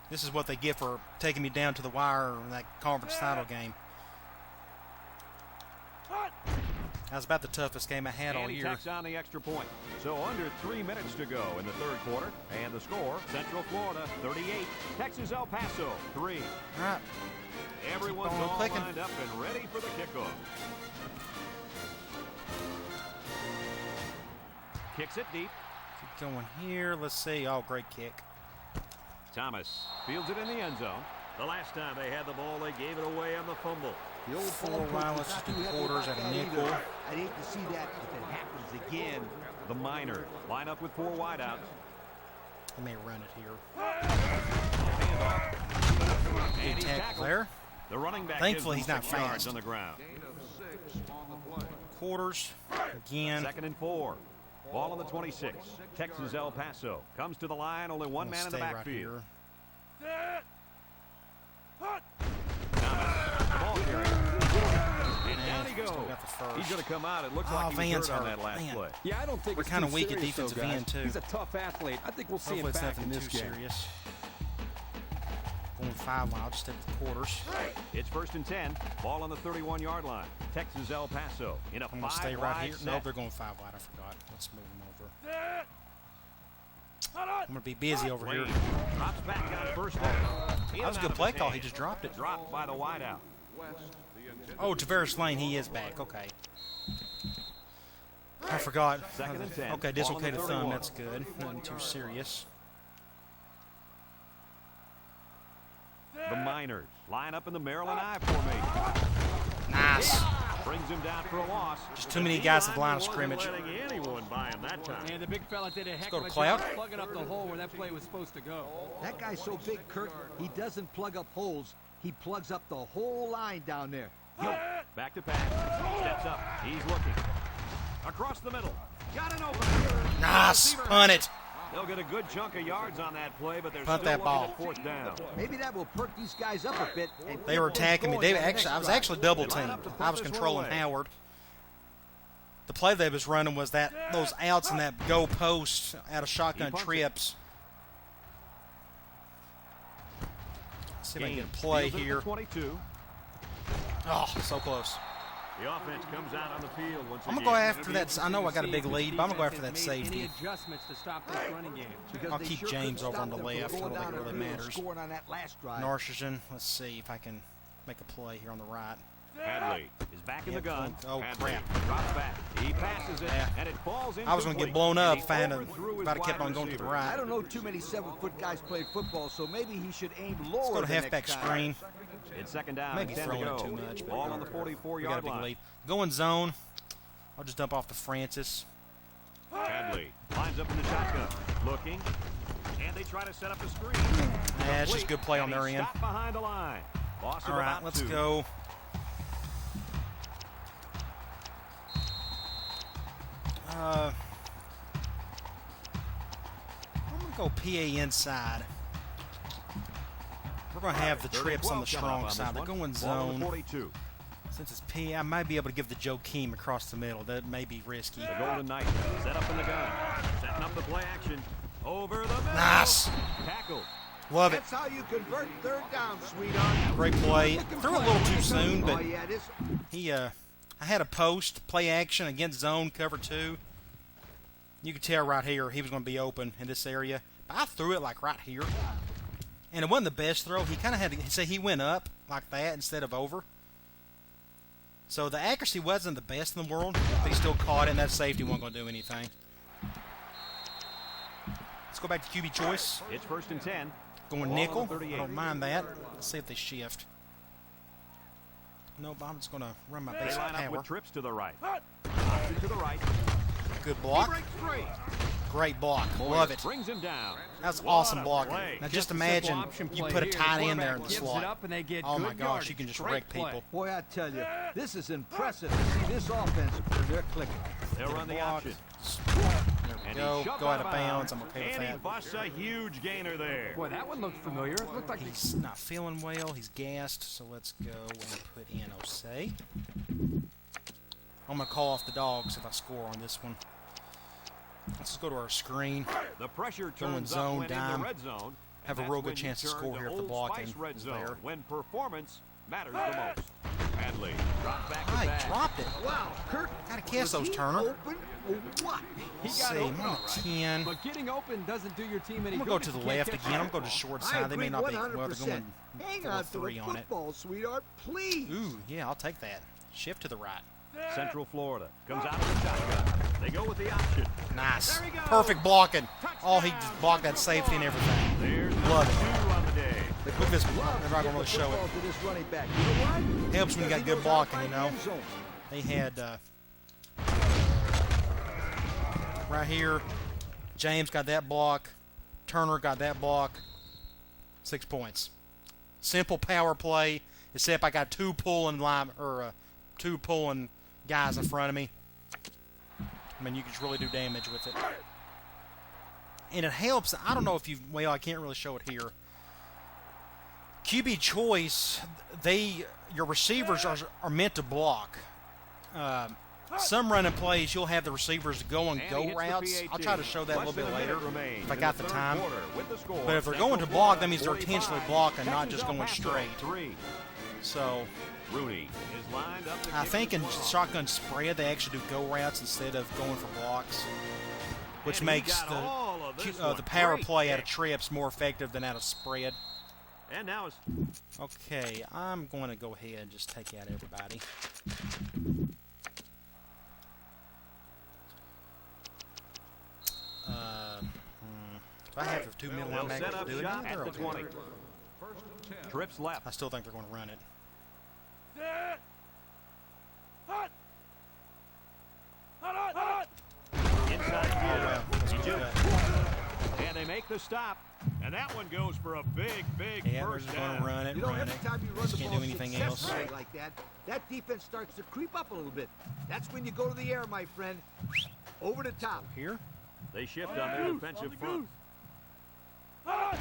This is what they get for taking me down to the wire in that conference title game. That was about the toughest game I had all And he year. tacks on the extra point. So under 3 minutes to go in the third quarter. And the score, Central Florida 38, Texas El Paso 3. All right. Everyone's Keep on all clicking. lined up and ready for the kickoff. Kicks it deep. Keep going here. Let's see. Oh, great kick. Thomas fields it in the end zone. The last time they had the ball, they gave it away on the fumble. The old 4 ball coach line. was Let's not just do too happy quarters about at a that nickel. either. I'd hate to see that if it happens again. The Miners line up with 4 wideouts. I may run it here. Handoff. And Good he's tackle tackled. there. The running back Thankfully, gives he's him not 6 yards fast. on the ground. quarters. Again. 2nd and 4. Ball on the 26. Texas El Paso comes to the line. Only one man in the backfield. Ball carrier. And down he goes. He's going to come out. It looks like he was hurt on that last play. Yeah, I don't think we're kind of weak at defensive end, too. He's a tough athlete. I think we'll see him back in this game. Serious. Going 5 wide, just stick with the quarters. It's 1st and 10. Ball on the 31-yard line. Texas El Paso in a 5 I'm going to stay right here. set. No, they're going 5 wide. I forgot. Let's move them over. I'm going to be busy over here. Drops back on 1st down. That was a good play call. He just dropped it. Dropped by the wideout. Oh, Tavares Lane, he is back. Okay. I forgot. 2nd and 10. Okay, dislocated Ball on the thumb. 31. That's good. Nothing too serious. The Miners line up in the Maryland I formation. Nice. Brings him down for a loss. Just too many guys at the line of scrimmage. Letting anyone by him that time. And the big fella did a heck go of to a Cloud. job plugging up the hole where that play was supposed to go. That guy's so big, Kurt, he doesn't plug up holes. He plugs up the whole line down there. Back to pass. Steps up. He's looking. Across the middle. Got an open. Nice. Punt it. They'll get a good chunk of yards on that play, but they're Punt still that ball. looking at 4th down. Maybe that will perk these guys up a bit. And They were attacking me. going They on the next actually, I was drive. actually double They line teamed. up to I was put this controlling one away. Howard. The play they was running was those outs and that go post out of shotgun trips. See if I can get a play Fields it at the here. 22. Oh, so close. The offense comes out on the field once I'm going again. to go after that. I know I got a big lead, but I'm going to go after that Any safety. adjustments to stop this running game? Because I'll they keep sure James couldn't over on stop the them from left. I going don't think down it really the field matters. scoring on that last drive. Narshian, let's see if I can make a play here on the right. Hadley is back in the gun. Oh, Hadley crap. drops back. He passes it, Yeah. and it falls in. I was going to get blown up if I had kept on going to the I right. don't know too many 7-foot guys play football, so maybe he should aim lower. Let's go to the halfback next time. screen. It's 2nd down. Maybe 10 to throwing go. it too much. But Ball on the we got a 44-yard big line. lead. Going zone. I'll just dump off to Francis. Hadley lines up in the shotgun, looking, and they try to set up a screen. Yeah, it's just a good play on And their he's end. stopped behind the line. Loss of All right, about let's 2. go. I'm going to go PA inside. We're going to have the trips on the strong side. They're going zone. 42. Since it's PA, I might be able to give the Joakim across the middle. That may be risky. The Golden Knights set up in the gun, setting up the play action. Over the middle. Nice. Tackled. Love it. That's how you convert 3rd down, sweetheart. Great play. Threw it a little too soon, Oh, but yeah, this. I had a post play action against zone cover 2. You could tell right here he was going to be open in this area. But I threw it like right here, and it wasn't the best throw. He kind of had to say he went up like that instead of over. So the accuracy wasn't the best in the world, but he still caught it, and that safety wasn't going to do anything. Let's go back to QB choice. It's 1st and 10. Going Ball nickel. on the 38. I don't mind that. Let's see if they shift. Nope, I'm just going to run my They basic line up power. with trips to the right. Option to the right. Good He block. breaks free. Great block. Love it. Brings him down. That's What awesome a blocking. play. Now Just just a simple imagine option you play put a here. tight end there in Quarterback the gives it slot. up and they get Oh my good gosh, yardage. you can just Great wreck play. people. Boy, I tell you, this is impressive to see this offense when they're clicking. They'll run the block. option. There we And go. he's shoved Go out of bounds. I'm okay with and he that. busts a huge gainer there. Boy, that one looked familiar. It looked like He's not feeling well. He's gassed. So let's go and put in Osei. I'm going to call off the dogs if I score on this one. Let's just go to our screen. The pressure Going turns zone, up when in dime. the red zone. Have a And real that's good when you chance to turn score here if the Old blocking Spice red is zone, there. when performance matters the most. Hadley drops back to I back. dropped it. Wow, Kurt. Gotta catch was those, he Turner. Open or what? he Let's got see. open I'm all on right. 10. But getting open doesn't do your team any I'm good. going to go to if the you can't left catch again. I'm going to the short I side. They agree may not be. 100%. Well, they're going Hang to on go to the 3 on it. football, sweetheart, please. Ooh, yeah, I'll take that. Shift to the right. Central Florida comes out of the shotgun. They go with the option. Nice. There he goes. Perfect blocking. Touchdown. Oh, he just blocked that safety and everything. There's Love number it. 2 on the day. The Look at this. coach loves They're to not give going to really the show football it. to this running back. You know why? Helps when you got Because he good goes blocking, out you by know. the end zone. They had right here, James got that block. Turner got that block. 6 points. Simple power play, except I got two pulling guys in front of me. I mean, you can really do damage with it. And it helps. I don't know if you've... Well, I can't really show it here. QB choice, your receivers are meant to block. Some running plays, you'll have the receivers go on go routes. I'll try to show that a little bit later if I got the time. But if they're going to block, that means they're intentionally blocking, not just going straight. So, I think in shotgun spread, they actually do go routes instead of going for blocks, which makes the power play out of trips more effective than out of spread. And now it's... Okay, I'm going to go ahead and just take out everybody. Do I have the 2 middle linebackers to do it? Shot at the 20. Trips left. I still think they're going to run it. Inside field. And they make the stop. And that one goes for a big first down. Going to run it, you know, every time you run the can't ball do anything else. like that defense starts to creep up a little bit. That's when you go to the air, my friend. Over the top. Here? They shift on their defensive front. Nice.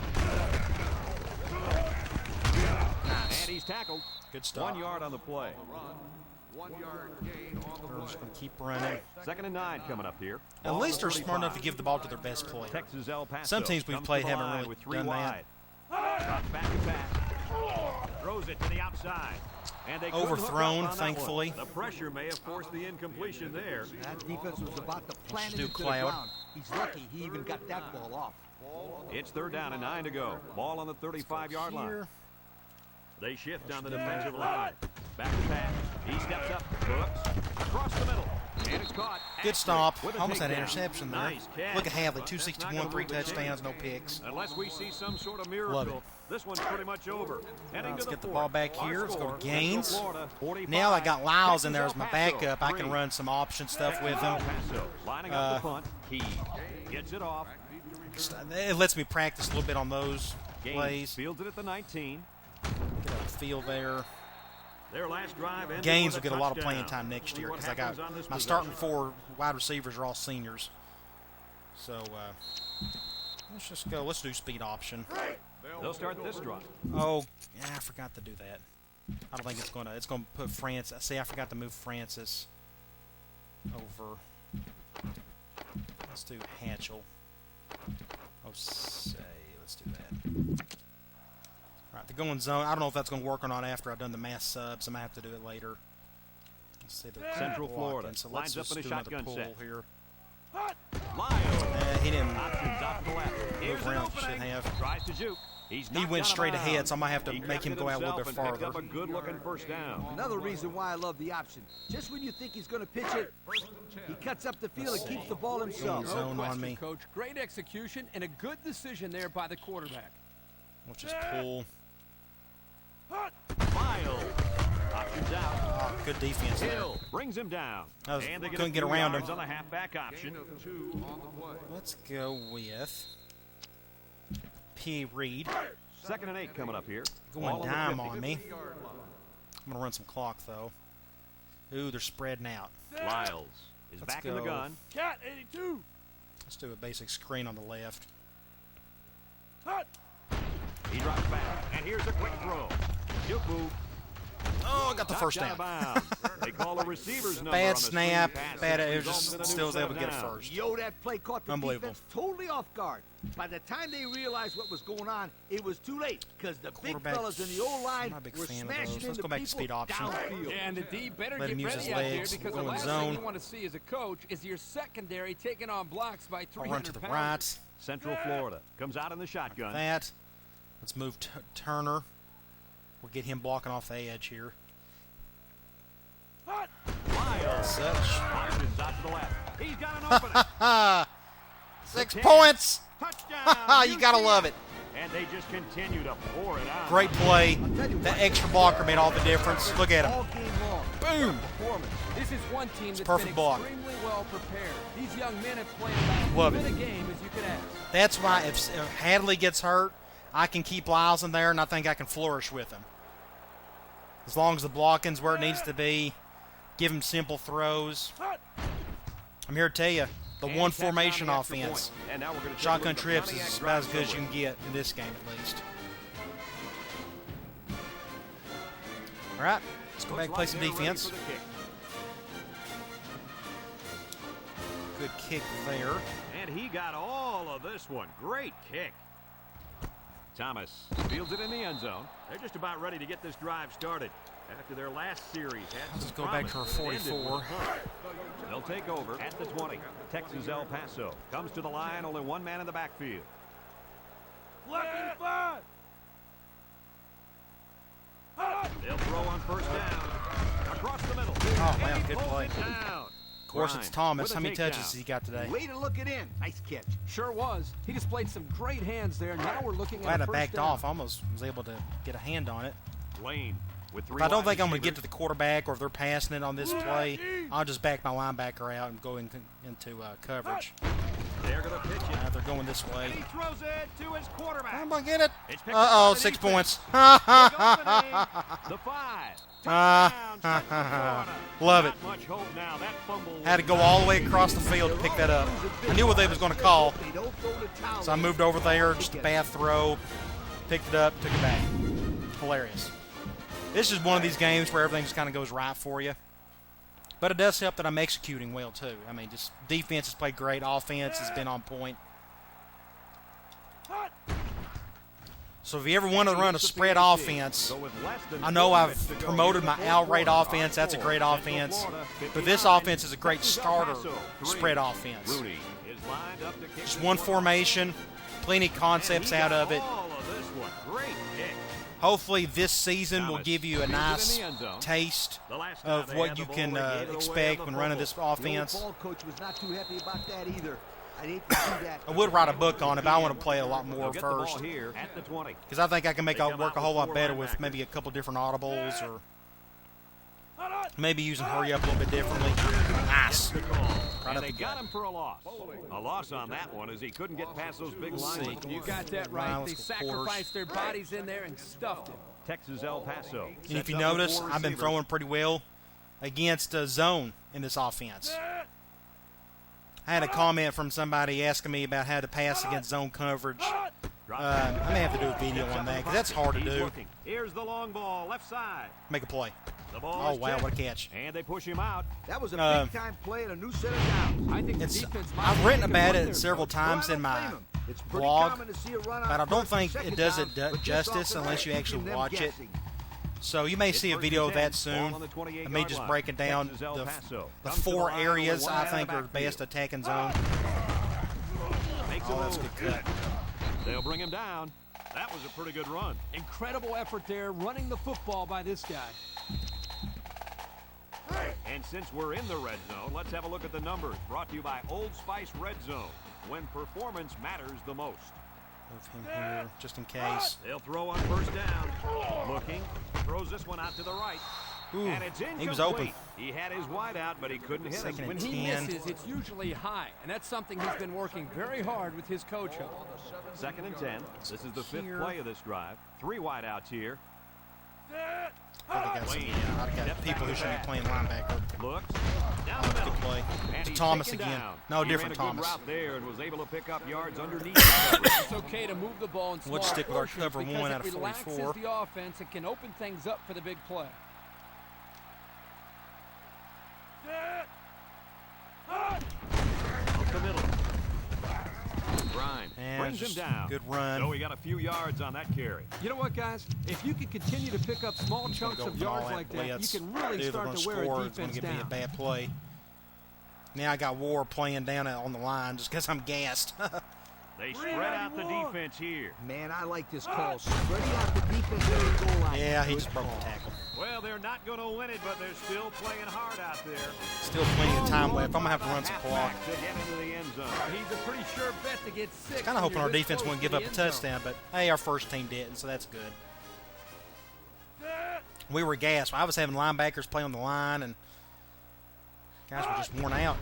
And he's tackled. Good stop. 1 yard on the play. 1 yard gain on the We're play. just going to keep running. 2nd and 9 coming up here. At least they're smart enough to give the ball to their best player. Texas El Paso. Some teams we've played haven't really done that. Drops back to pass. Throws it to the outside. And they overthrown, thankfully. The pressure may have forced the incompletion there. That defense was about to plant it do into the cloud. ground. He's lucky he even got that ball off. It's 3rd down and 9 to go. Ball on the 35-yard line. They shift on the defensive line. Back to pass. He steps up, hooks, across the middle. And it's caught. Good stop. With a Almost had an takedown. interception there. Nice catch. Look at Havley, 261, 3 touchdowns, no picks. Unless we see some sort of Love miracle, it. this one's pretty much over. Let's get the ball back here. Let's go to Gaines. Central Florida, Now I got Lyles in there as Texas my El Paso, backup. I can 3. run some option stuff with El him. Paso lining up the punt. He gets it off. It lets me practice a little bit on those Gaines plays. fields it at the 19. Get out the field there. Their last drive ended Gaines will with a get a lot of touchdown. playing time next year What because I got happens on this my possession? starting 4 wide receivers are all seniors. So let's just go. Let's do speed option. They'll start this drive. Oh, yeah, I forgot to do that. I don't think it's gonna. It's gonna put Francis. See, I forgot to move Francis over. Let's do Hatchell. Oh, say, let's do that. All right, they're going zone. I don't know if that's gonna work or not after I've done the mass subs. I might have to do it later. Let's see. Central Florida So let's lines up just in a do another shotgun pull set. here. Lyles. He didn't Options off to the left. Here's an around. Should opening. have. Tries to juke. He's He knocked went out of straight bounds. ahead, so I might have to He make him kept go out a little himself bit and picked up farther. a good-looking first down. Another reason why I love the option. Just when you think he's going to pitch it, he cuts up the field and keeps the ball himself. Zone on question, me. Coach. Great execution and a good decision there by the quarterback. We'll just pull. Lyles. Options out. Oh, good defense there. Hill brings him down. And they get Couldn't a get few around yards him. on the halfback option. Let's go with P. Reed. 2nd and 8 coming up here. Going Ball the dime 50. on me. I'm going to run some clock, though. Ooh, they're spreading out. Lyles is Let's back in the go. gun. Cat 82. Let's do a basic screen on the left. He drops back. And here's a quick throw. Juku. Oh, I got the first Knocked down. out of bounds. They call a receiver's number on Bad the snap. screen pass. Bad. It It was results in a just new still was set able of to get it downs. first. Yo, that play caught the Unbelievable. defense totally off guard. By the time they realized what was going on, it was too late because the big Quarterback, fellas in the old line I'm not a big were fan of smashing those. into Let's go back to people speed option. downfield. And the D better Let get him use ready his out there legs. because Go the in last zone. thing you want to see as a coach is your secondary taking on blocks by 300 I'll run to the pounds. right. Central Florida comes out in the shotgun. That. Let's move Turner. We'll get him blocking off the edge here. Lyles. Such. Options out to the left. He's got an opening. 6 points. Touchdown. You gotta love it. And they just continue to pour it on. Great play. I'll tell you That what, extra blocker made all the difference. Look at him. all game long. Boom. Performance. This is one team that's perfect been block. extremely well prepared. These young men have played about Love as it. good a game as you could ask. That's why if Hadley gets hurt, I can keep Lyles in there, and I think I can flourish with him. As long as the blocking's where it needs to be. Give him simple throws. I'm here to tell you, the And one taps down formation the extra offense. point. And now we're gonna take a Shotgun look at the trips Pontiac is drive about as good as you forward. can get in this game, at least. All right, let's go back and play some Looks like they're ready defense. for the kick. Good kick there. And he got all of this one. Great kick. Thomas fields it in the end zone. They're just about ready to get this drive started. After their last series had Let's some go back promise, to our but it ended with a 44. punt. They'll take over at the 20. Texas El Paso comes to the line. Only one man in the backfield. They'll throw on first down. Across the middle. Oh, And wow, he good pulls play. it down. Of course, it's Grimes Thomas. with a How many touches takedown. has he got today? Way to look it in. Nice catch. Sure was. He displayed some great hands there. Now we're looking Glad at I a first backed down. off. I almost was able to get a hand on it. Lane with three If I don't wide think I'm going to get receivers. to the quarterback, or if they're passing it on this play, I'll just back my linebacker out and go into coverage. They're going to pitch it. They're going this way. And he throws it to his quarterback. I'm going to get it. It's picked up Uh-oh, by the 6 defense. points. Big opening. The 5. Touchdown, Central Florida. Love it. Not much hope now. That fumble Had to was go not all the way across the field to pick that up. I knew what they was going to call, They don't throw the towel. so I moved over there, just a bad throw, picked it up, took it back. Hilarious. This is one of these games where everything just kind of goes right for you. But it does help that I'm executing well, too. I mean, just defense has played great. Offense has been on point. So if you ever want to run a spread offense, So with less than I know 4 I've minutes to go promoted in my the fourth outright quarter, offense. That's a great Central offense. Florida, But this 59, offense is a great Texas El starter Paso, 3. spread offense. Rudy is lined up to kick Just this one off. formation, plenty of concepts And he out got of it. all of this one. Great kick. Hopefully this season will Thomas give you a fields it in nice the end zone. taste The last time of they what had you the can ball, they gave it away expect on when the running fumble. this The old offense. ball coach was not too happy about that either. I'd hate to see that. I would write a book on it, but I want to play a lot They'll more get the ball first. here at the 20. Because I think I can make They it come work out a whole with lot 4 better with linebackers. maybe a couple different audibles, or maybe using hurry up a little bit differently. Nice. The call. Right And up they the got gut. him for a loss. A loss on that one as he couldn't get past those big Let's see. linemen. You got that right. Miles, They sacrificed their bodies in there and stuffed him. Texas El Paso. And if you notice, I've been throwing pretty well against zone in this offense. I had a comment from somebody asking me about how to pass against zone coverage. I may have to do a video on that because that's hard to He's do. looking. Here's the long ball, left side. Make a play. The ball Oh, is wow, checked. what a catch. And they push him out. That was a Uh, big-time play and a new set of downs. I think the It's, defense might I've have written taken about one it there, several Coach. times Well, I in don't my blame him. It's pretty blog, common to see a run on but I don't first and think second it does down, it but this justice offense unless you keeping actually them watch it. guessing. So you may It's see a first video and of that 10. Ball soon. on the 28-yard Of me just line. breaking down Texas El the Paso. the Comes to 4 line, only areas one I man in think the are backfield. best attacking zone. Makes a Oh, that's a move. good cut. They'll bring him down. That was a pretty good run. Incredible effort there running the football by this guy. And since we're in the red zone, let's have a look at the numbers. Brought to you by Old Spice Red Zone, when performance matters the most. Move him here just in case. They'll throw on first down. Looking. Throws this one out to the right. Ooh, And it's incomplete. he was open. He had his wide out, but he couldn't hit Second him. When and he 10. misses, it's usually high, and that's something he's been working very hard with his coach on. Second and 10. This is the fifth Here. play of this drive. 3 wide outs here. I think that's, yeah, I got people who should be playing linebacker. Looks. Down the middle. Good play. And To he's Thomas taken again. down. No, He different ran a good Thomas. route there and was able to pick up yards underneath the coverage. It's okay to move the ball in small Let's stick with our portions cover because one it out of relaxes 44. the offense and can open things up for the big play. Up the middle. Grimes And brings him just down. good run. So he got a few yards on that carry. You know what, guys? If you can continue to pick up small chunks Go of with all yards that like that, blitz. you can really They're start gonna to wear score. a It's going defense to be a down. bad play. Now I got War playing down on the line just because I'm gassed. They spread out the defense here. Man, I like this call. Spreading out the defense at the goal line. Yeah, he Good just broke call. the tackle. Well, they're not going to win it, but they're still playing hard out there. Still plenty of time left. I'm going to have to run some clock. Halfback to get into the end zone. He's a pretty sure bet to get 6. Kind of hoping when our you're this defense close wouldn't to give the up a end zone. touchdown, but hey, our first team didn't, so that's good. We were gassed. I was having linebackers play on the line, and guys were just worn out.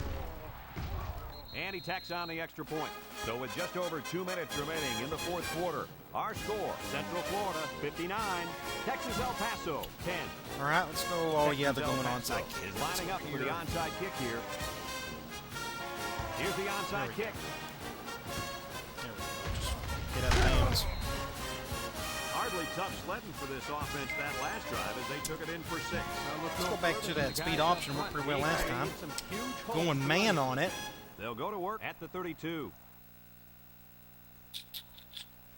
And he tacks on the extra point. So with just over 2 minutes remaining in the fourth quarter, our score, Central Florida 59, Texas El Paso 10. All right, let's go. Oh, yeah, they're going onside. Is lining up for the onside kick here. Here's the onside kick. There we go. Just get out of bounds. Hardly tough sledding for this offense that last drive as they took it in for 6. Let's go back to that speed option. Worked pretty well last time. Going man on it. They'll go to work at the 32.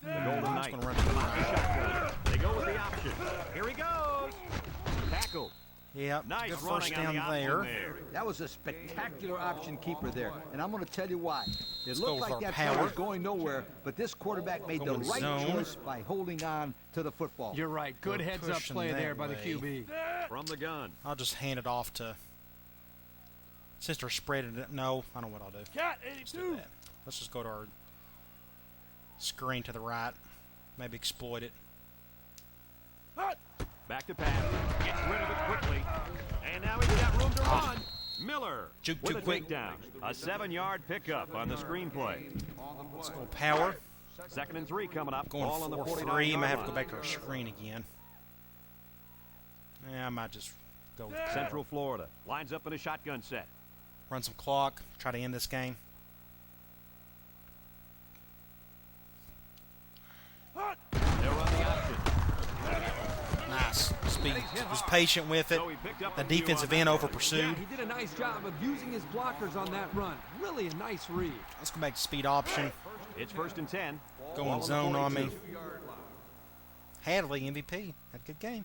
The Golden Knights come out the shotgun. They go with the option. Here he goes. Tackle. Yep, Nice good first running on down the there. there. That was a spectacular option keeper there, and I'm going to tell you why. It go looked with like our that power. play was going nowhere, but this quarterback made the Going right zone. choice by holding on to the football. You're right. Good They're heads-up pushing play that there by the way. QB. From the gun. I'll just hand it off to... Since they're spreading it... No, I know what I'll do. Let's do that. Let's just go to our screen to the right. Maybe exploit it. Back to pass. Gets rid of it quickly. And now he's got room to run. Miller Juke with too a quick. takedown. A 7-yard pickup on the screenplay. Let's go power. 2nd and 3 coming up. Going Ball on the 4-3. 49-yard Might have to go line. back to our screen again. Yeah, I might just go with power. Central Florida lines up in a shotgun set. Run some clock. Try to end this game. They'll run the option. Nice. Speed. Was patient with it. So he picked up The a few defensive on end that over play. pursued. Yeah, he did a nice job of using his blockers on that run. Really a nice read. Let's go back to speed option. It's 1st and 10. Going Ball zone on me. 42. Hadley, MVP. Had a good game.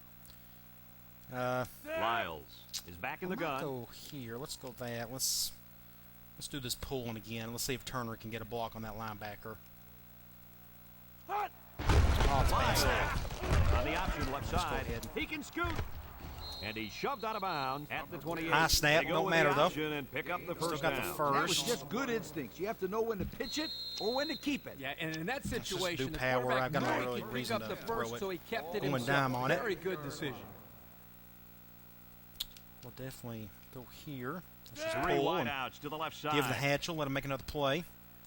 Lyles is back in the gun. Go here. Let's go that. Let's do this pulling again. Let's see if Turner can get a block on that linebacker. Oh, it's bad. On the option left Just go side. ahead. He can scoot. And he's shoved out of bounds at the 28. High snap, They go don't with matter, the though. option and pick up the Still first got the down. That was first. just good instincts. You have to know when to pitch it or when to keep it. Yeah, and in that just situation, do the power. quarterback I've got no knew he really could pick reason up to the throw first, it. so he kept it Going himself. dime on it. Very good decision. We'll definitely go here. Let's just 3 pull and wideouts to the left side. give the Hatchel. Let him make another play.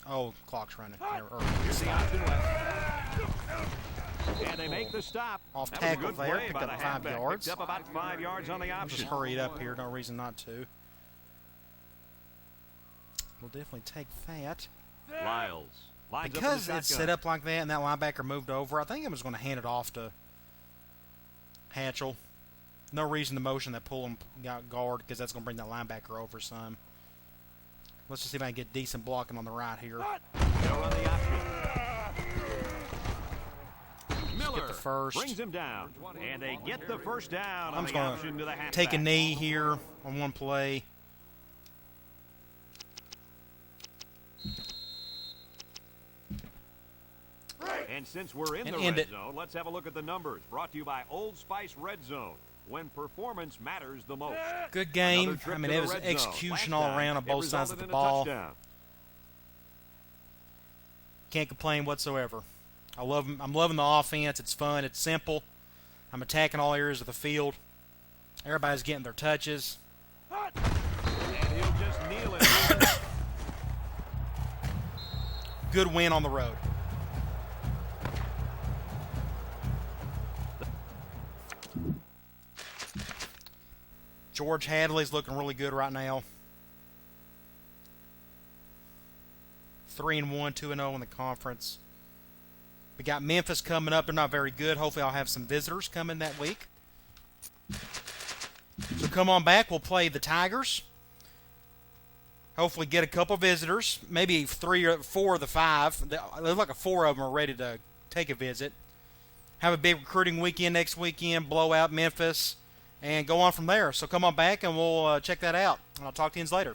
Oh, clock's running. Here's the option left. And they make the stop. Off That was a tackle good there, play picked by up the 5 halfback. yards. Picked up about 5 yards on the I'll just option. hurry it up here. No reason not to. We'll definitely take that. Lyles lines Because up in it's the set up like that and that linebacker moved over, I think I was going to hand it off to Hatchel. No reason to motion that pull and guard because that's going to bring that linebacker over some. Let's just see if I can get decent blocking on the right here. They'll run the option. Miller the first. brings him down, and they get the first down on I'm the just option going to the to halfback. take a knee here on one play. And since we're in And the end red it. zone, let's have a look at the numbers. Brought to you by Old Spice Red Zone, when performance matters the most. Good Another game. trip I mean, to it the was red zone. execution Last all time, around on it both sides of resulted the in a ball. touchdown. Can't complain whatsoever. I'm loving the offense. It's fun. It's simple. I'm attacking all areas of the field. Everybody's getting their touches. And he'll just kneel it. Good win on the road. George Hadley's looking really good right now. 3-1, 2-0 in the conference. We got Memphis coming up. They're not very good. Hopefully I'll have some visitors coming that week. So come on back. We'll play the Tigers. Hopefully get a couple visitors. Maybe 3 or 4 of the 5. There's like 4 of them are ready to take a visit. Have a big recruiting weekend next weekend. Blow out Memphis. And go on from there. So come on back and we'll check that out. And I'll talk to you later.